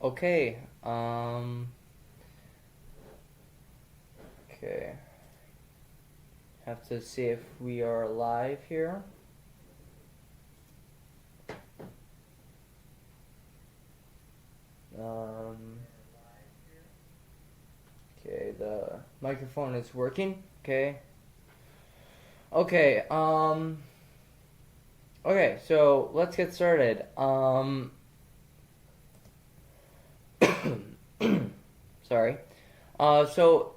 Okay. Okay. Have to see if we are live here. Okay, the microphone is working. Okay. Okay. Okay, so let's get started. Sorry. So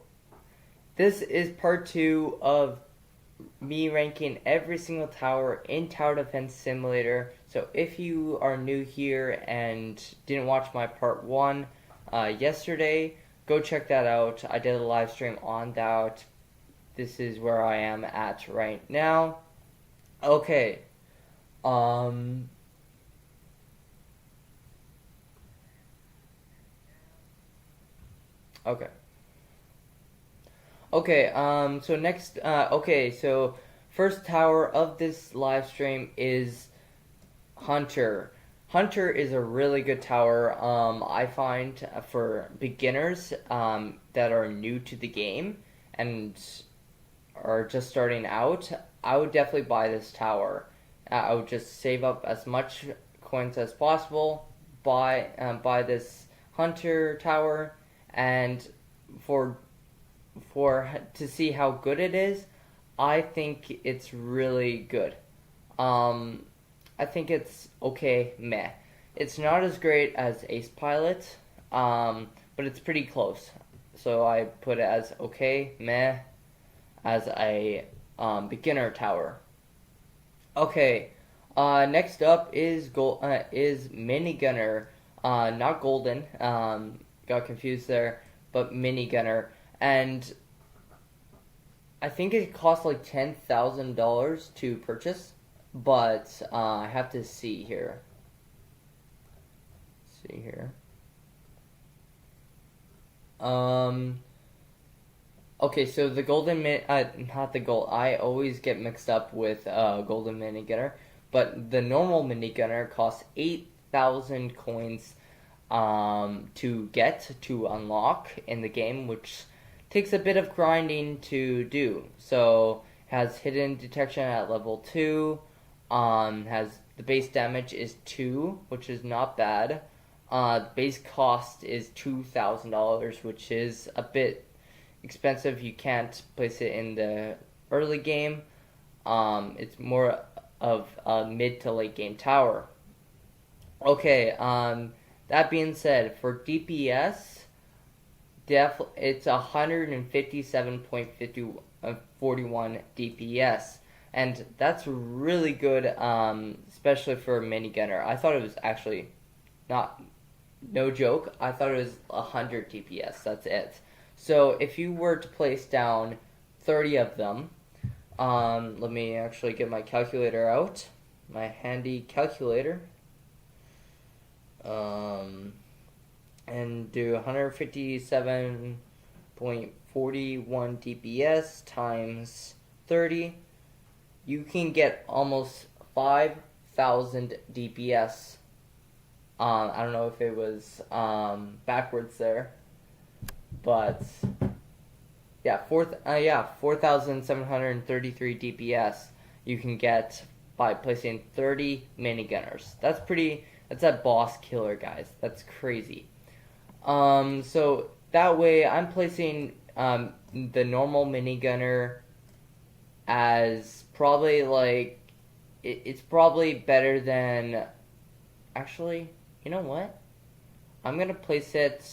this is part 2 of me ranking every single tower in Tower Defense Simulator. So if you are new here and didn't watch my part 1 yesterday, go check that out. I did a live stream on that. This is where I am at right now. Okay. Okay. Okay, so next, okay, so first tower of this live stream is Hunter. Hunter is a really good tower, I find, for beginners that are new to the game and are just starting out. I would definitely buy this tower. I would just save up as much coins as possible, buy this Hunter tower, and for to see how good it is, I think it's really good. I think it's okay, meh. It's not as great as Ace Pilot, but it's pretty close. So I put it as okay, meh, as a beginner tower. Okay, next up is Minigunner, not Golden. Got confused there, but Minigunner. And I think it costs like $10,000 to purchase, but I have to see here. See here. Okay, so the not the gold. I always get mixed up with golden minigunner, but the normal minigunner costs 8,000 coins to unlock in the game, which takes a bit of grinding to do. So has hidden detection at level 2. Has the base damage is 2, which is not bad. Base cost is $2,000, which is a bit expensive. You can't place it in the early game. It's more of a mid to late game tower. Okay. That being said, for DPS, it's 157.41 DPS, and that's really good, especially for a minigunner. I thought it was actually no joke. I thought it was 100 DPS. That's it. So if you were to place down 30 of them, let me actually get my calculator out, my handy calculator. And do 157.41 DPS times 30, you can get almost 5,000 DPS. I don't know if it was backwards there, but yeah, 4,733 DPS you can get by placing 30 minigunners. That's a boss killer, guys. That's crazy. So that way I'm placing the normal minigunner as probably like it's probably better than, actually, you know what? I'm gonna place it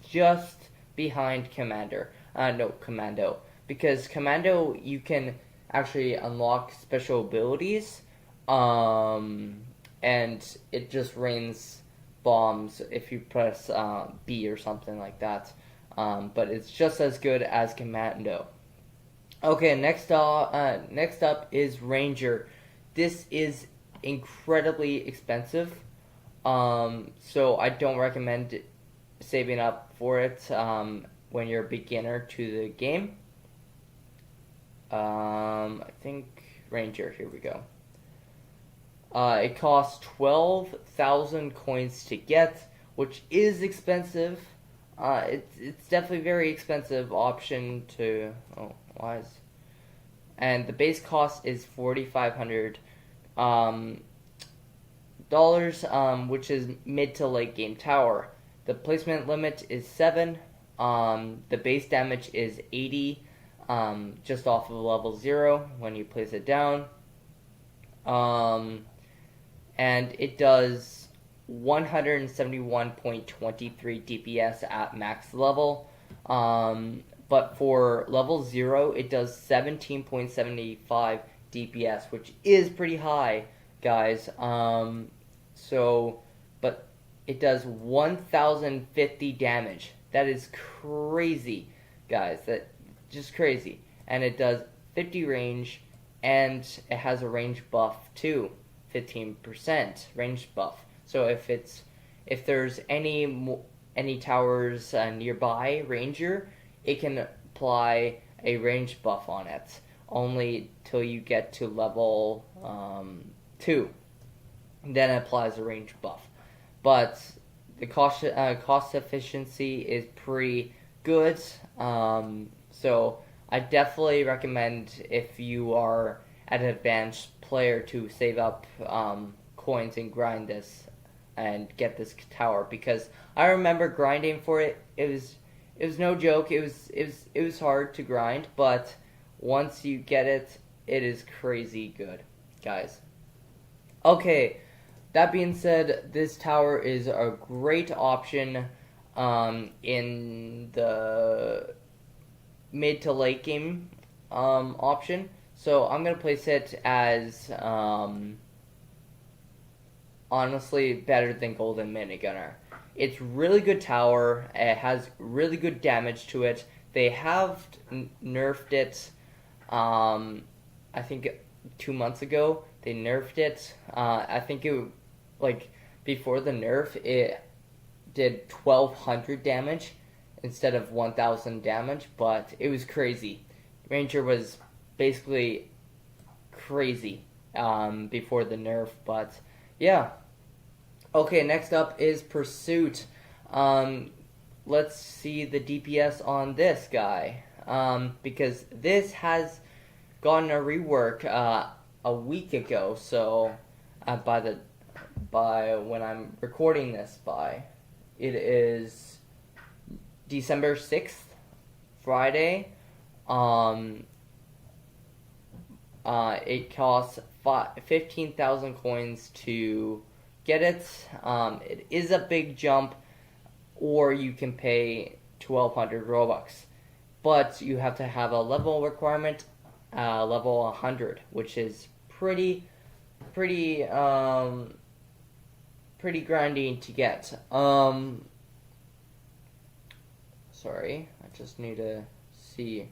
just behind Commando, because Commando you can actually unlock special abilities, and it just rains bombs if you press B or something like that. But it's just as good as Commando. Okay, next up is Ranger. This is incredibly expensive, so I don't recommend saving up for it when you're a beginner to the game. I think Ranger, here we go. It costs 12,000 coins to get, which is expensive. It's definitely very expensive option to. Oh, why is? And the base cost is $4,500 dollars, which is mid to late game tower. The placement limit is 7. The base damage is 80, just off of level 0 when you place it down. And it does 171.23 DPS at max level. But for level 0, it does 17.75 DPS, which is pretty high, guys. But it does 1,050 damage. That is crazy, guys. That just crazy. And it does 50 range, and it has a range buff too, 15% range buff. So if there's any towers nearby Ranger, it can apply a range buff on it, only till you get to level 2. Then it applies a range buff. But the cost efficiency is pretty good. So I definitely recommend, if you are an advanced player, to save up coins and grind this and get this tower, because I remember grinding for it. It was no joke. It was hard to grind, but once you get it, it is crazy good, guys. Okay, that being said, this tower is a great option in the mid to late game option. So I'm gonna place it as honestly better than Golden Minigunner. It's really good tower. It has really good damage to it. They have nerfed it. I think 2 months ago they nerfed it. I think it before the nerf it did 1,200 damage instead of 1,000 damage, but it was crazy. Ranger was basically crazy before the nerf, but yeah. Okay, next up is Pursuit. Let's see the DPS on this guy, because this has gotten a rework a week ago. So by when I'm recording this, it is December 6th, Friday. It costs 15,000 coins to get it. It is a big jump, or you can pay 1,200 Robux. But you have to have a level requirement, level 100, which is pretty grinding to get. Sorry, I just need to see.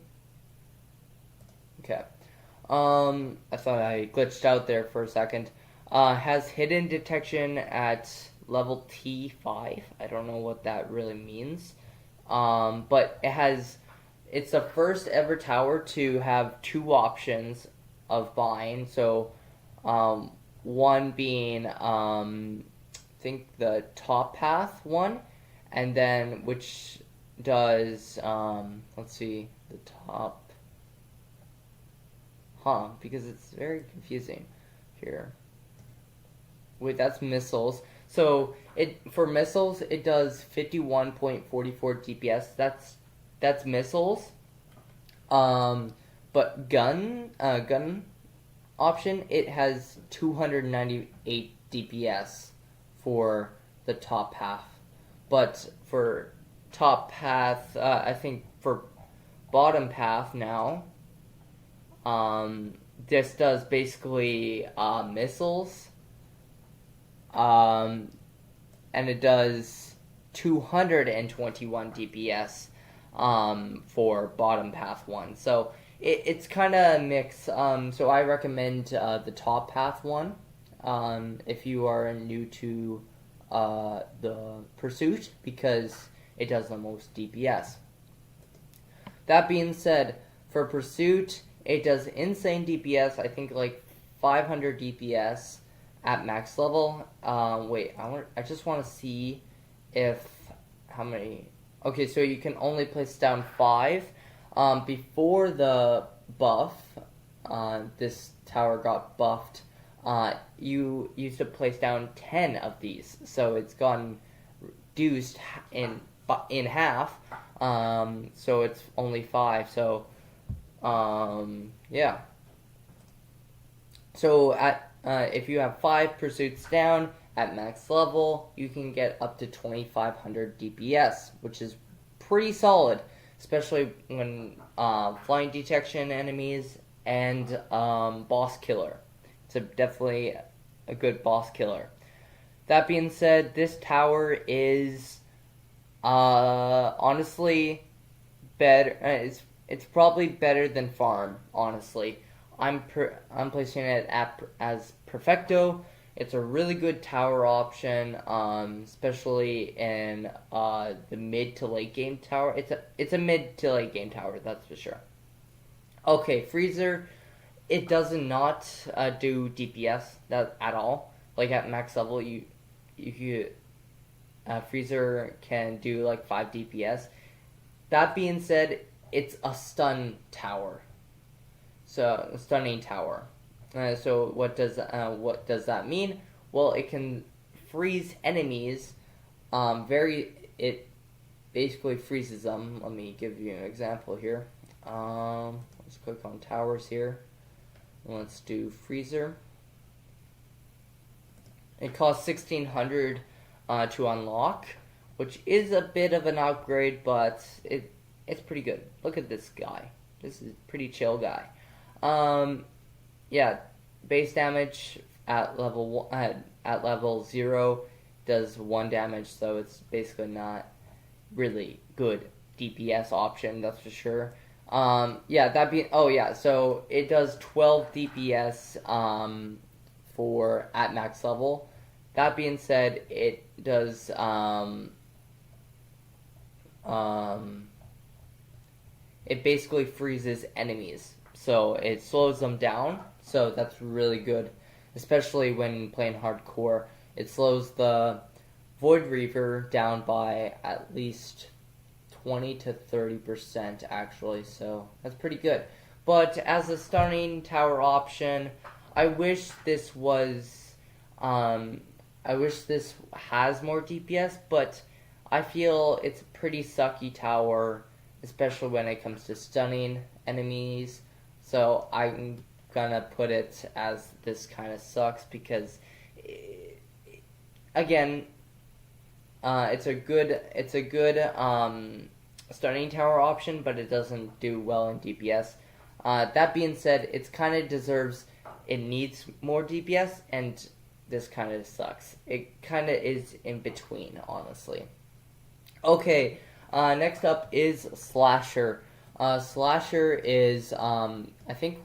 Okay. I thought I glitched out there for a second. Has hidden detection at level T5. I don't know what that really means. But it's the first ever tower to have 2 options of buying. So, one being, I think the top path one, and then which does, let's see, the top, because it's very confusing here. Wait, that's missiles. So for missiles, it does 51.44 DPS. That's missiles. But gun option, it has 298 DPS for the top half. But for top path, I think for bottom path now, this does basically missiles. And it does 221 DPS for bottom path 1. So it's kind of a mix. So I recommend the top path one if you are new to the Pursuit, because it does the most DPS. That being said, for Pursuit, it does insane DPS. I think like 500 DPS at max level. Wait, I just want to see if how many? Okay, so you can only place down 5. Before the buff, this tower got buffed. You used to place down 10 of these, so it's gone reduced in half. So it's only 5. So yeah. So if you have 5 pursuits down at max level, you can get up to 2,500 DPS, which is pretty solid, especially when flying detection enemies and boss killer. It's definitely a good boss killer. That being said, this tower is honestly better. It's probably better than farm. Honestly, I'm placing it as perfecto. It's a really good tower option, especially in the mid to late game tower. It's a mid to late game tower, that's for sure. Okay, freezer. It does not do DPS at all. Like at max level, freezer can do like 5 DPS. That being said, it's a stun tower. So a stunning tower. So what does that mean? Well, it can freeze enemies. It basically freezes them. Let me give you an example here. Let's click on towers here. Let's do freezer. It costs 1,600 to unlock, which is a bit of an upgrade, but it's pretty good. Look at this guy. This is a pretty chill guy. Yeah, base damage at level 0 does 1 damage, so it's basically not really good DPS option, that's for sure. So it does 12 DPS for at max level. That being said, it does it basically freezes enemies. So it slows them down, so that's really good, especially when playing hardcore. It slows the Void Reaver down by at least 20 to 30% actually, so that's pretty good. But as a stunning tower option, I wish this has more DPS, but I feel it's a pretty sucky tower, especially when it comes to stunning enemies. So I'm gonna put it as this kind of sucks because, again, it's a good stunning tower option, but it doesn't do well in DPS. That being said, it kind of deserves. It needs more DPS, and this kind of sucks. It kind of is in between, honestly. Okay, next up is Slasher. Slasher is I think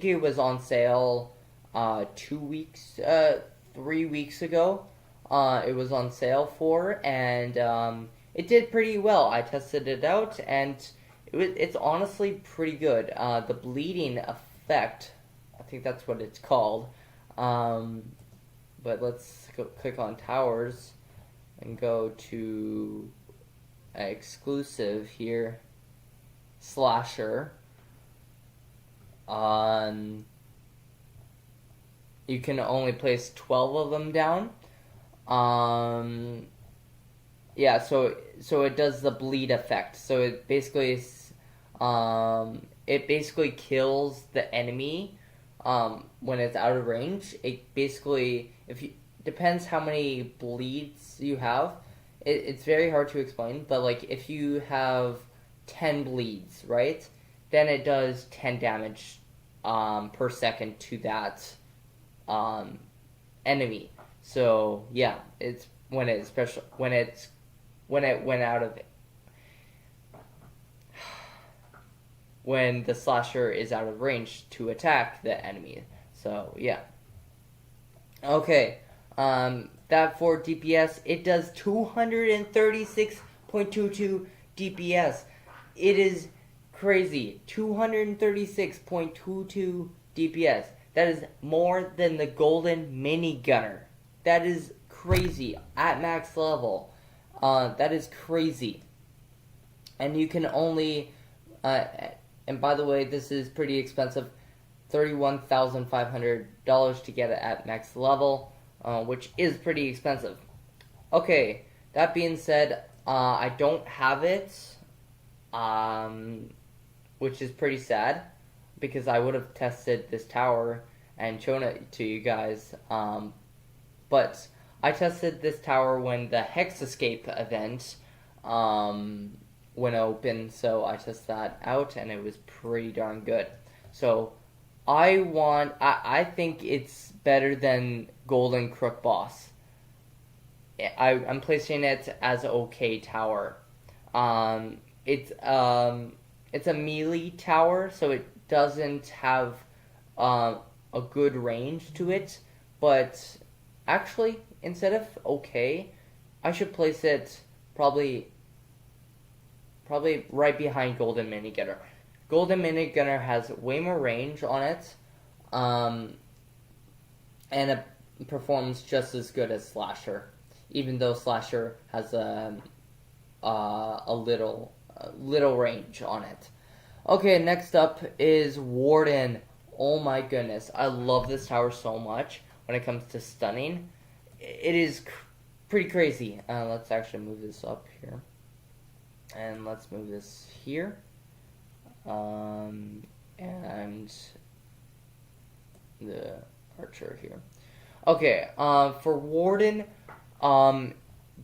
it was on sale 3 weeks ago. It was on sale and it did pretty well. I tested it out and it's honestly pretty good. The bleeding effect, I think that's what it's called. But let's click on towers and go to exclusive here, Slasher. You can only place 12 of them down. Yeah, so it does the bleed effect. So it basically kills the enemy when it's out of range. It basically depends how many bleeds you have. It's very hard to explain, but like if you have 10 bleeds, right? Then it does 10 damage per second to that enemy. So yeah, it's when it went out of it. When the slasher is out of range to attack the enemy. So yeah. Okay. That for DPS, it does 236.22 DPS. It is crazy. 236.22 DPS. That is more than the golden minigunner. That is crazy at max level. That is crazy. And you can only, and by the way, this is pretty expensive, $31,500 to get it at max level, which is pretty expensive. Okay, that being said, I don't have it, which is pretty sad, because I would have tested this tower and shown it to you guys, but I tested this tower when the Hex Escape event went open, so I tested that out, and it was pretty darn good. So I think it's better than Golden Crook Boss. I'm placing it as OK tower. It's a melee tower, so it doesn't have a good range to it. But actually, instead of OK, I should place it probably right behind Golden Minigunner. Golden Minigunner has way more range on it, and it performs just as good as Slasher, even though Slasher has a little range on it. Okay, next up is Warden. Oh my goodness, I love this tower so much when it comes to stunning. It is pretty crazy. Let's actually move this up here, and let's move this here. And the archer here. Okay, for Warden,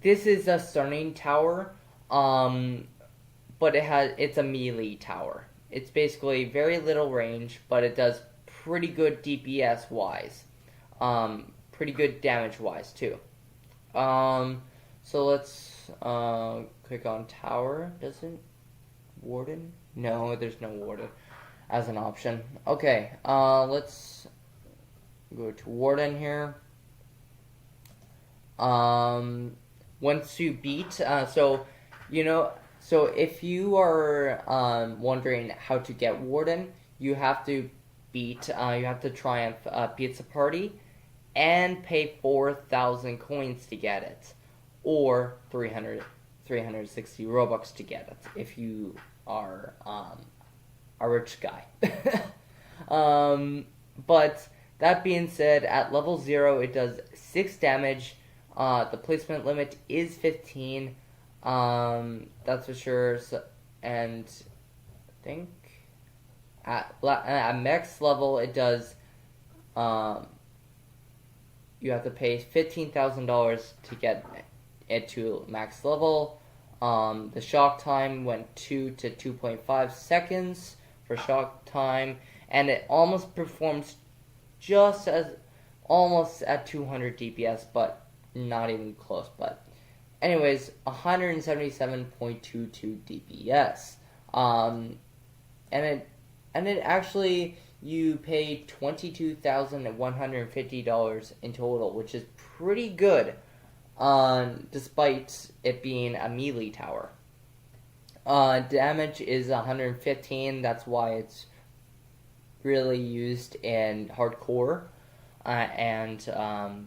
this is a stunning tower, but it's a melee tower. It's basically very little range, but it does pretty good DPS wise, pretty good damage wise too. So let's click on tower. Doesn't Warden? No, there's no Warden as an option. Okay, let's go to Warden here. Once you beat, so if you are wondering how to get Warden, you have to triumph Pizza Party and pay 4,000 coins to get it, or 360 Robux to get it if you are a rich guy. But that being said, at level 0 it does 6 damage. The placement limit is 15. That's for sure. So, and I think at max level it does. You have to pay $15,000 to get it to max level. The shock time went 2 to 2.5 seconds for shock time, and it almost performs almost at 200 DPS, but not even close. But anyways, 177.22 DPS. And it actually, you pay $22,150 in total, which is pretty good, despite it being a melee tower. Damage is 115. That's why it's really used in hardcore and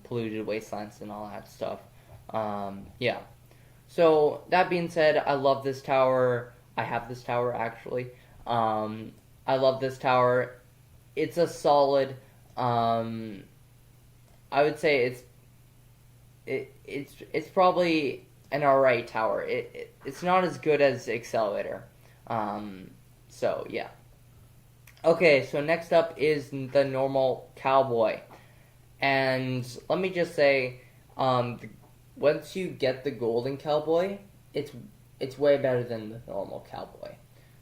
polluted wastelands and all that stuff. Yeah. So that being said, I love this tower. I have this tower actually. I love this tower. It's a solid. I would say it's probably an alright tower. It's not as good as Accelerator. So yeah. Okay, so next up is the normal Cowboy, and let me just say, once you get the Golden Cowboy, it's way better than the normal Cowboy.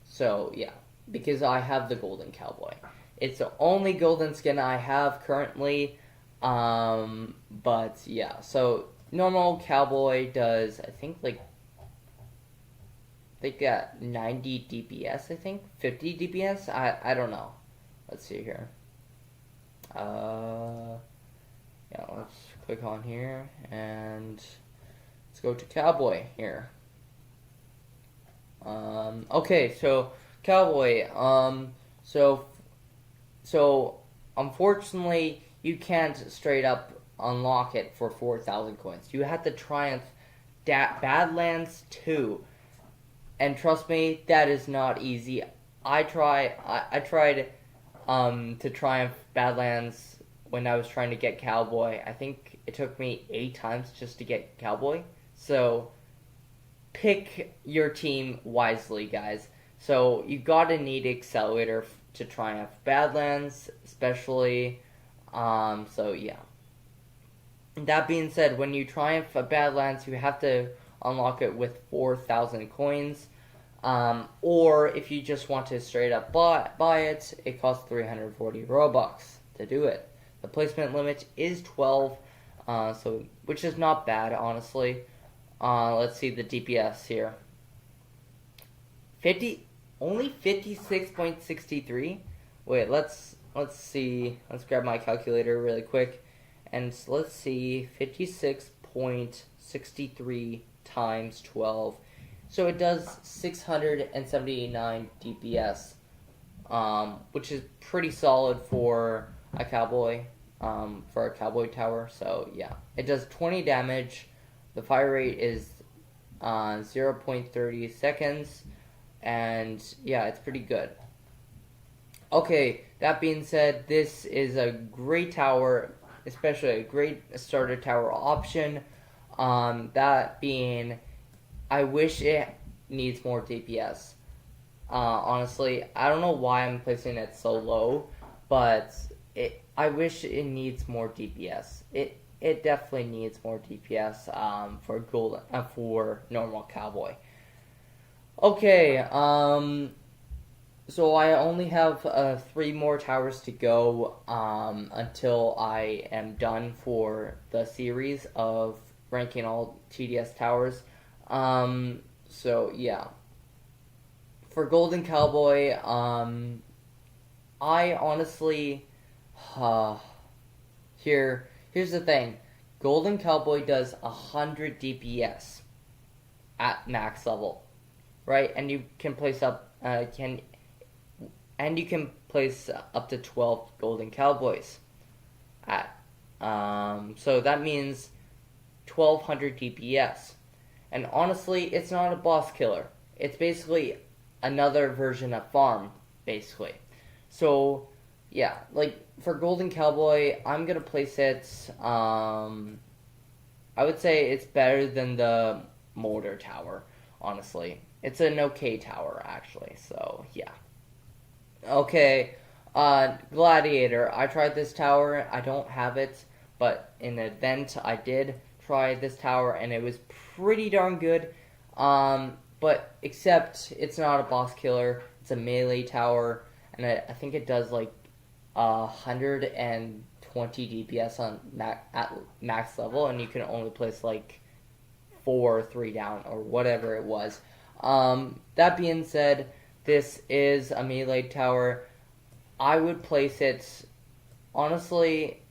So yeah, because I have the Golden Cowboy. It's the only golden skin I have currently. But yeah, so normal Cowboy does, I think, they got 90 DPS, I think, 50 DPS. I don't know. Let's see here. Yeah, let's click on here and let's go to Cowboy here. Okay, so Cowboy. So unfortunately, you can't straight up unlock it for 4,000 coins. You have to triumph Badlands 2. And trust me, that is not easy. I tried to triumph Badlands when I was trying to get Cowboy. I think it took me 8 times just to get Cowboy. So pick your team wisely, guys. So you gotta need Accelerator to triumph Badlands, especially. So yeah. That being said, when you triumph a Badlands, you have to unlock it with 4,000 coins. Or if you just want to straight up buy it, it costs 340 Robux to do it. The placement limit is 12, which is not bad, honestly. Let's see the DPS here. Only 56.63. Wait, let's see. Let's grab my calculator really quick. And let's see, 56.63 times 12. So it does 679 DPS, which is pretty solid for a cowboy, tower. So yeah, it does 20 damage. The fire rate is 0.30 seconds, and yeah, it's pretty good. Okay, that being said, this is a great tower, especially a great starter tower option. That being, I wish it needs more DPS. Honestly, I don't know why I'm placing it so low, but I wish it needs more DPS. It definitely needs more DPS for normal cowboy. Okay, so I only have 3 more towers to go until I am done for the series of ranking all TDS towers. So yeah. For Golden Cowboy, I honestly, here's the thing. Golden Cowboy does 100 DPS at max level, right? And you can place up, you can place up to 12 Golden Cowboys at, so that means 1200 DPS. And honestly, it's not a boss killer. It's basically another version of farm, basically. So, yeah, like, for Golden Cowboy, I'm gonna place it, I would say it's better than the Mortar Tower, honestly. It's an okay tower, actually, so, yeah. Okay, Gladiator. I tried this tower. I don't have it, but in an event, I did try this tower, and it was pretty darn good. But except it's not a boss killer. It's a melee tower, and I think it does like 120 DPS at max level, and you can only place like 4 or 3 down or whatever it was. That being said, this is a melee tower. I would place it, honestly,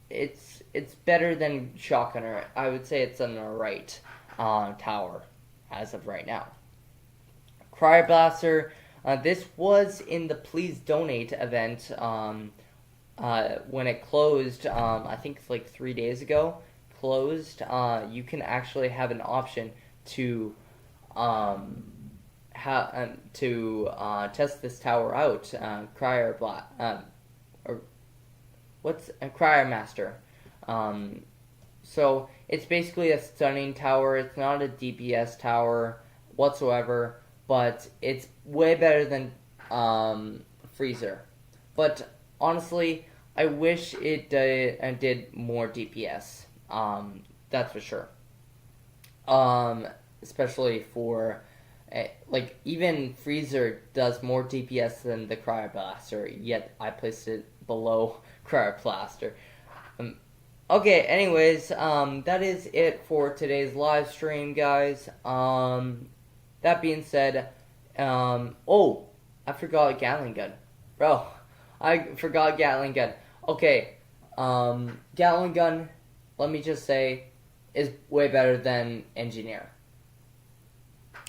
it's better than Shotgunner. I would say it's an alright tower as of right now. Cryer Blaster, this was in the Please Donate event when it closed, I think it's like 3 days ago, closed. You can actually have an option to test this tower out. Cryer Master. So it's basically a stunning tower. It's not a DPS tower whatsoever, but it's way better than Freezer. But honestly, I wish it did more DPS. That's for sure. Especially for like, even Freezer does more DPS than the Cryer Blaster, yet I placed it below Cryer Blaster. Okay, anyways, that is it for today's live stream, guys. That being said, oh, I forgot Gatling Gun. Bro, I forgot Gatling Gun. Okay, Gatling Gun, let me just say, is way better than Engineer.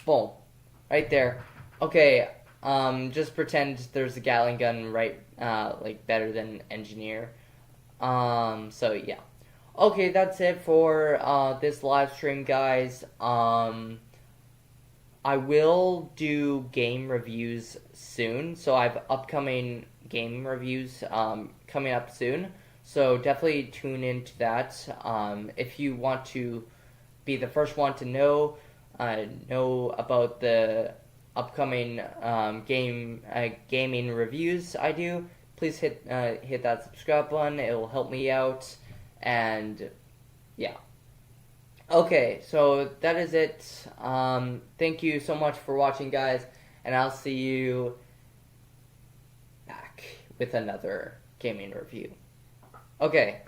Boom. Right there. Okay, just pretend there's a Gatling Gun right, like, better than Engineer. So yeah. Okay, that's it for this live stream, guys. I will do game reviews soon, so I have upcoming game reviews coming up soon. So definitely tune into that. If you want to be the first one to know about the upcoming gaming reviews I do, please hit that subscribe button. It will help me out, and yeah. Okay, so that is it. Thank you so much for watching, guys, and I'll see you back with another gaming review. Okay.